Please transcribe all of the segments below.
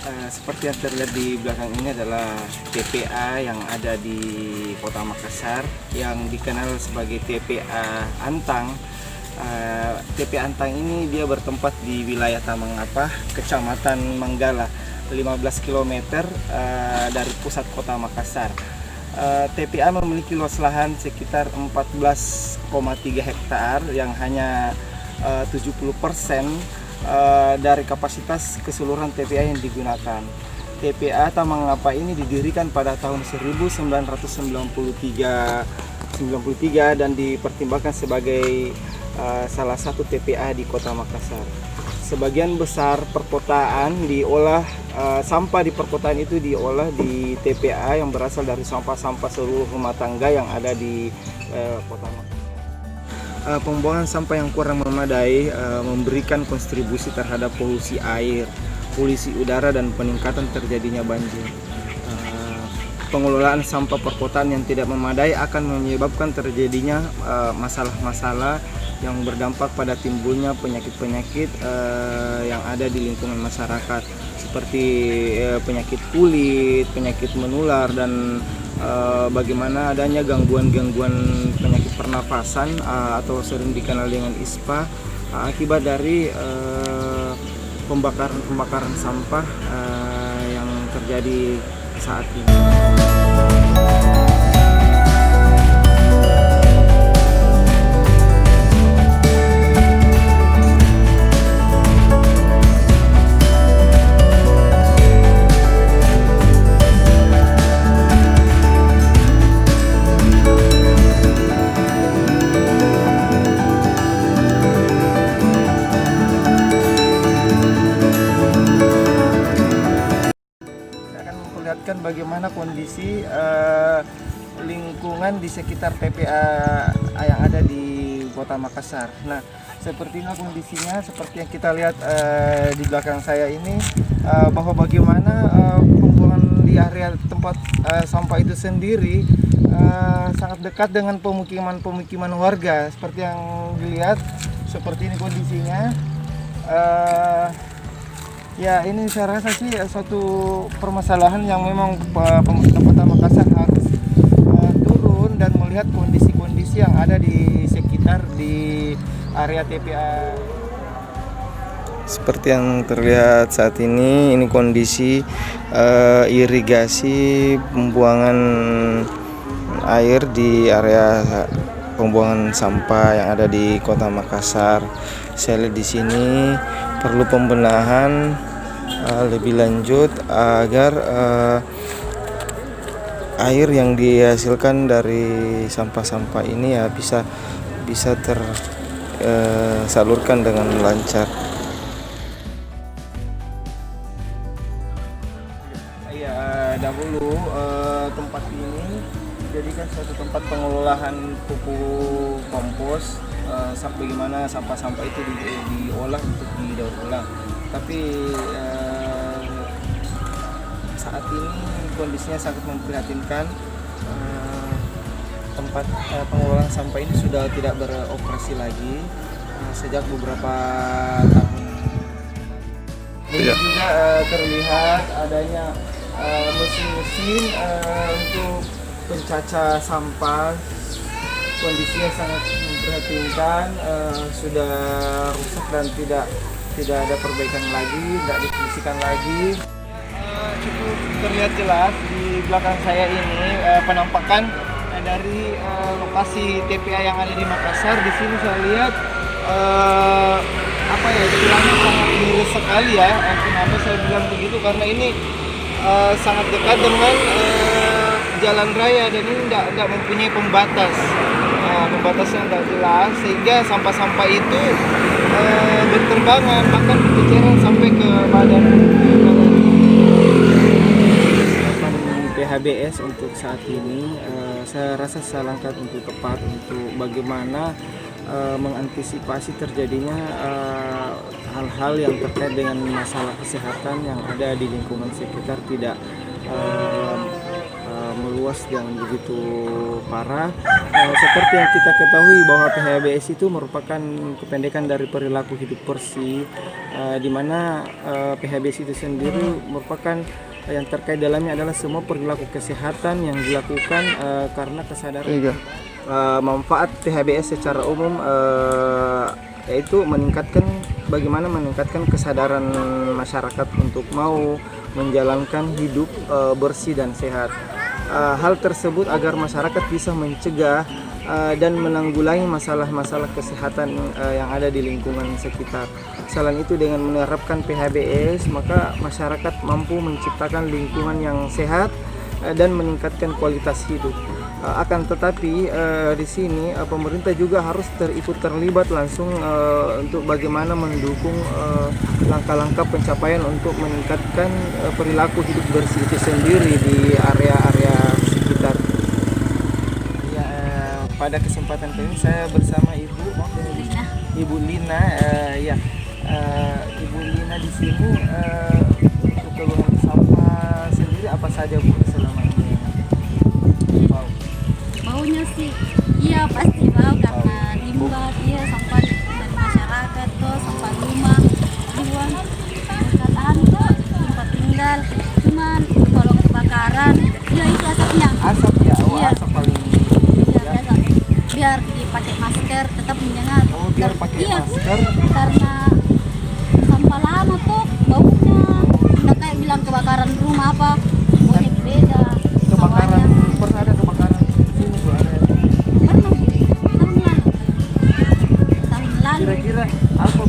Seperti yang terlihat di belakang ini adalah TPA yang ada di Kota Makassar yang dikenal sebagai TPA Antang. TPA Antang ini dia bertempat di wilayah Tamangapah, Kecamatan Manggala, 15 km dari pusat Kota Makassar. TPA memiliki luas lahan sekitar 14,3 hektar yang hanya 70% dari kapasitas keseluruhan TPA yang digunakan. TPA Tamangapah ini didirikan pada tahun 1993 dan dipertimbangkan sebagai salah satu TPA di Kota Makassar. Sebagian besar perkotaan diolah, sampah di perkotaan itu diolah di TPA yang berasal dari sampah-sampah seluruh rumah tangga yang ada di Kota Makassar. Pembuangan sampah yang kurang memadai memberikan kontribusi terhadap polusi air, polusi udara, dan peningkatan terjadinya banjir. Pengelolaan sampah perkotaan yang tidak memadai akan menyebabkan terjadinya masalah-masalah yang berdampak pada timbulnya penyakit-penyakit yang ada di lingkungan masyarakat, seperti penyakit kulit, penyakit menular, dan bagaimana adanya gangguan-gangguan penyakit pernafasan atau sering dikenal dengan ISPA akibat dari pembakaran sampah yang terjadi saat ini. Memperlihatkan bagaimana kondisi lingkungan di sekitar TPA yang ada di Kota Makassar. Nah, seperti ini kondisinya, seperti yang kita lihat di belakang saya ini, bahwa bagaimana pembuangan di area tempat sampah itu sendiri sangat dekat dengan pemukiman warga. Seperti yang dilihat, seperti ini kondisinya. Ya, ini saya rasa sih suatu permasalahan yang memang pemerintah Kota Makassar harus turun dan melihat kondisi-kondisi yang ada di sekitar di area TPA. Seperti yang terlihat saat ini kondisi irigasi pembuangan air di area pembuangan sampah yang ada di Kota Makassar. Saya lihat di sini perlu pembenahan lebih lanjut agar air yang dihasilkan dari sampah-sampah ini ya bisa tersalurkan dengan lancar. Ya, dahulu tempat ini dijadikan suatu tempat pengelolaan pupuk kompos, bagaimana sampah-sampah itu diolah untuk didaur ulang. Tapi saat ini kondisinya sangat memprihatinkan. Tempat pengelolaan sampah ini sudah tidak beroperasi lagi sejak beberapa tahun. Ini juga terlihat adanya mesin-mesin untuk pencaca sampah. Kondisinya sangat memprihatinkan, sudah rusak dan tidak ada perbaikan lagi, tidak difungsikan lagi. Cukup terlihat jelas di belakang saya ini penampakan dari lokasi TPA yang ada di Makassar. Di sini saya lihat istilahnya sangat miris sekali ya. Kenapa saya bilang begitu? Karena ini sangat dekat dengan jalan raya dan ini tidak mempunyai pembatas. Pembatasnya tidak jelas sehingga sampah-sampah itu berterbangan, bahkan berceceran sampai ke badan PHBS. Untuk saat ini saya rasa langkah untuk tepat untuk bagaimana mengantisipasi terjadinya hal-hal yang terkait dengan masalah kesehatan yang ada di lingkungan sekitar tidak meluas dan begitu parah. Seperti yang kita ketahui bahwa PHBS itu merupakan kependekan dari perilaku hidup bersih, di mana PHBS itu sendiri merupakan yang terkait dalamnya adalah semua perilaku kesehatan yang dilakukan karena kesadaran manfaat PHBS secara umum, yaitu bagaimana meningkatkan kesadaran masyarakat untuk mau menjalankan hidup bersih dan sehat. Hal tersebut agar masyarakat bisa mencegah dan menanggulangi masalah-masalah kesehatan yang ada di lingkungan sekitar. Selain itu, dengan menerapkan PHBS, maka masyarakat mampu menciptakan lingkungan yang sehat dan meningkatkan kualitas hidup. Akan tetapi di sini pemerintah juga harus ikut terlibat langsung untuk bagaimana mendukung langkah-langkah pencapaian untuk meningkatkan perilaku hidup bersih itu sendiri di area-area sekitar. Ya, pada kesempatan kali ini saya bersama Ibu Lina. Ibu Lina di sini untuk keluhan sampah sendiri apa saja Bu selama ini? Baunya sih, iya pasti bau karena limbah, sampah dari masyarakat tuh, sampah rumah, buang dekat tempat tinggal. Cuman kalau kebakaran, ya itu asapnya. Asap ya, Iya. asap paling. Iya, asap. Biar dipakai masker, tetap menyengat. Oh, biar pakai masker. Karena sampah lama tuh baunya, nggak kayak bilang kebakaran rumah apa, baunya beda. Kebakaran, pernah ada kebakaran sini Bu? Ada. Pernah, tahun lalu. Kira-kira apa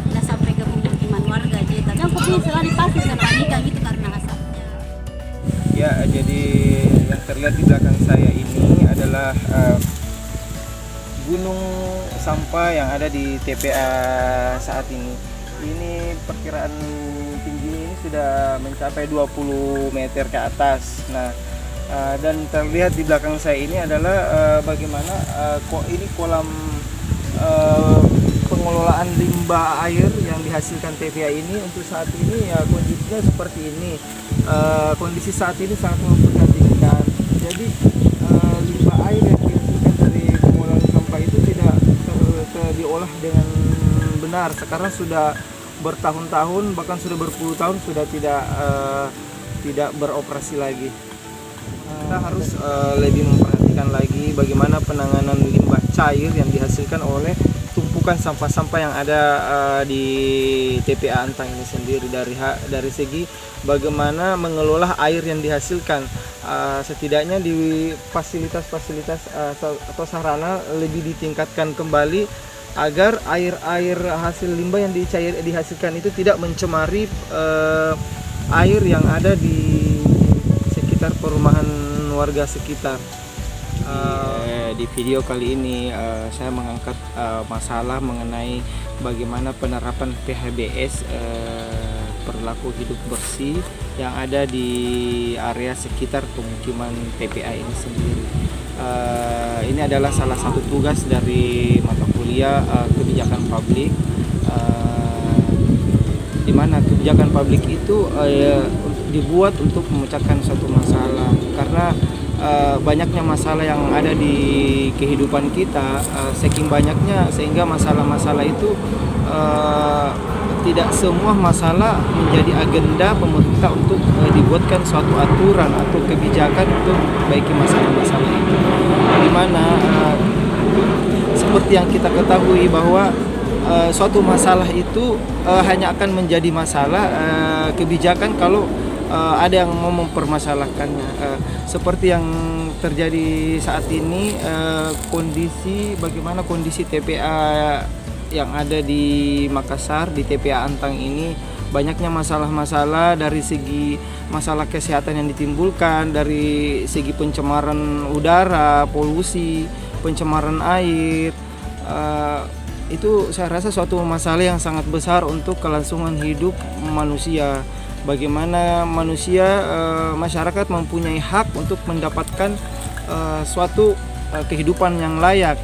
Udah sampai ke pemukiman warga aja. Tapi aku pilih selalu pasti sepanikan gitu karena asapnya. Ya, jadi yang terlihat di belakang saya ini adalah gunung sampah yang ada di TPA saat ini. Ini perkiraan tingginya ini sudah mencapai 20 meter ke atas. Nah, dan terlihat di belakang saya ini adalah bagaimana ini kolam pengelolaan limbah air yang dihasilkan TPA ini. Untuk saat ini ya kondisinya seperti ini. Kondisi saat ini sangat memprihatinkan. Jadi limbah air yang dihasilkan dari pengelolaan sampah itu tidak diolah dengan benar. Sekarang sudah bertahun-tahun, bahkan sudah berpuluh tahun sudah tidak beroperasi lagi. Kita harus lebih memperhatikan lagi bagaimana penanganan limbah cair yang dihasilkan oleh tumpukan sampah-sampah yang ada di TPA Antang ini sendiri. Dari segi bagaimana mengelola air yang dihasilkan, setidaknya di fasilitas-fasilitas atau sarana lebih ditingkatkan kembali agar air hasil limbah yang dihasilkan itu tidak mencemari air yang ada di sekitar perumahan warga sekitar. Di video kali ini saya mengangkat masalah mengenai bagaimana penerapan PHBS perilaku hidup bersih yang ada di area sekitar pemukiman TPA ini sendiri. Ini adalah salah satu tugas dari mata kuliah kebijakan publik, di mana kebijakan publik itu dibuat untuk memecahkan suatu masalah, karena banyaknya masalah yang ada di kehidupan kita, saking banyaknya sehingga masalah-masalah itu tidak semua masalah menjadi agenda pemerintah untuk dibuatkan suatu aturan atau kebijakan untuk memperbaiki masalah-masalah itu. Di mana seperti yang kita ketahui bahwa suatu masalah itu hanya akan menjadi masalah kebijakan kalau ada yang mau mempermasalahkannya. Seperti yang terjadi saat ini, bagaimana kondisi TPA yang ada di Makassar, di TPA Antang ini, banyaknya masalah-masalah dari segi masalah kesehatan yang ditimbulkan, dari segi pencemaran udara, polusi, pencemaran air. Itu saya rasa suatu masalah yang sangat besar untuk kelangsungan hidup manusia. Bagaimana masyarakat mempunyai hak untuk mendapatkan suatu kehidupan yang layak.